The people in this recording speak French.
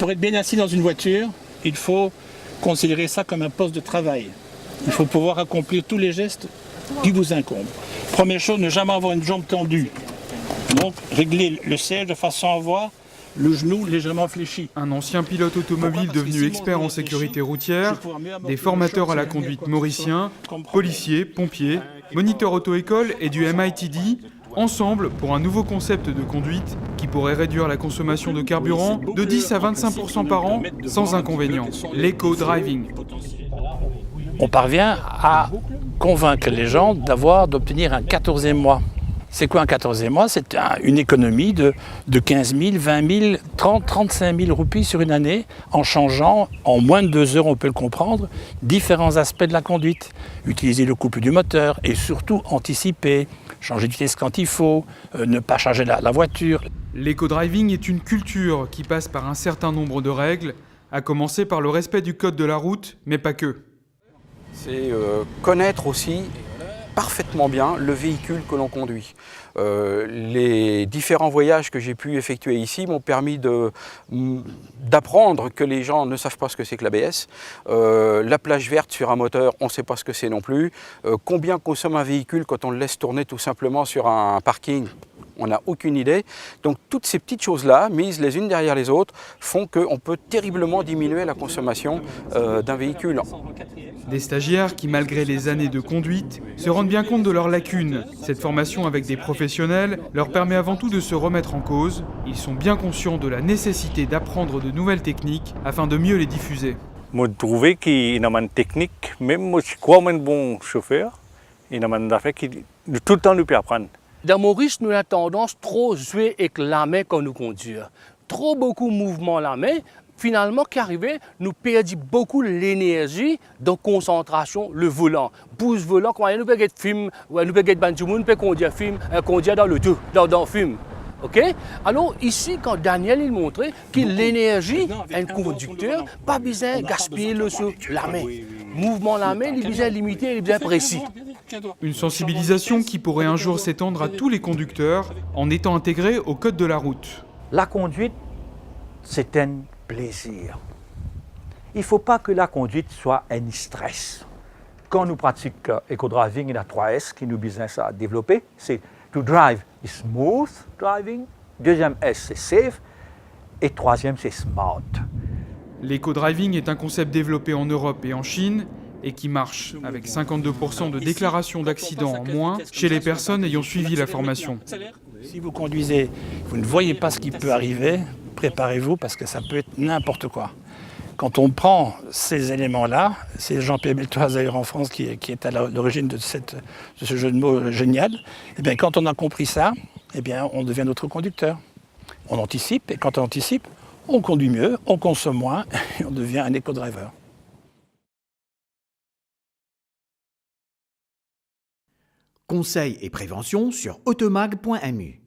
Pour être bien assis dans une voiture, il faut considérer ça comme un poste de travail. Il faut pouvoir accomplir tous les gestes qui vous incombent. Première chose, ne jamais avoir une jambe tendue. Donc, régler le siège de façon à avoir le genou légèrement fléchi. Un ancien pilote automobile devenu expert en sécurité routière, des formateurs à la conduite mauriciens, policiers, pompiers, moniteurs auto-école et du MITD, ensemble pour un nouveau concept de conduite qui pourrait réduire la consommation de carburant de 10 à 25% par an sans inconvénient, l'éco-driving. On parvient à convaincre les gens d'obtenir un 14e mois. C'est quoi un 14e mois? C'est une économie de 15 000, 20 000, 30, 35 000 roupies sur une année en changeant, en moins de 2 heures, on peut le comprendre, différents aspects de la conduite. Utiliser le couple du moteur et surtout anticiper, changer de vitesse quand il faut, ne pas charger la voiture. L'éco-driving est une culture qui passe par un certain nombre de règles, à commencer par le respect du code de la route, mais pas que. C'est connaître aussi parfaitement bien le véhicule que l'on conduit. Les différents voyages que j'ai pu effectuer ici m'ont permis d'apprendre que les gens ne savent pas ce que c'est que l'ABS. La plage verte sur un moteur, on ne sait pas ce que c'est non plus. Combien consomme un véhicule quand on le laisse tourner tout simplement sur un parking? On n'a aucune idée. Donc toutes ces petites choses-là, mises les unes derrière les autres, font qu'on peut terriblement diminuer la consommation d'un véhicule. Des stagiaires qui, malgré les années de conduite, se rendent bien compte de leurs lacunes. Cette formation avec des professionnels leur permet avant tout de se remettre en cause. Ils sont bien conscients de la nécessité d'apprendre de nouvelles techniques afin de mieux les diffuser. Moi, je trouvais qu'il y a une technique, même moi, je crois que un bon chauffeur, il y a une affaire qui tout le temps lui peut apprendre. Dans Maurice, nous avons tendance trop jouer avec la main quand nous conduisons. Trop beaucoup de mouvements la main. Finalement, qu'arrivait, nous perdons beaucoup l'énergie de concentration, le volant. Pour ce volant, quand nous pouvons film, nous pouvons conduire dans le tout, dans le film. OK? Alors ici, quand Daniel il montrait que l'énergie, un conducteur, pas besoin de gaspiller sur la main. Mouvement la main, il est bien limité, il est bien précis. Une sensibilisation qui pourrait un jour s'étendre à tous les conducteurs en étant intégrée au code de la route. La conduite, c'est un plaisir. Il ne faut pas que la conduite soit un stress. Quand nous pratiquons éco-driving, il y a 3 S qui nous visent à développer. C'est to drive is smooth driving. Deuxième S, c'est safe. Et troisième, c'est smart. L'éco-driving est un concept développé en Europe et en Chine et qui marche avec 52% de déclarations d'accidents en moins chez les personnes ayant suivi la formation. Si vous conduisez, vous ne voyez pas ce qui peut arriver, préparez-vous parce que ça peut être n'importe quoi. Quand on prend ces éléments-là, c'est Jean-Pierre Beltoise d'ailleurs en France qui est à l'origine de ce jeu de mots génial, et bien, quand on a compris ça, eh bien, on devient notre conducteur. On anticipe et quand on anticipe, on conduit mieux, on consomme moins et on devient un éco-driver. Conseils et prévention sur automag.mu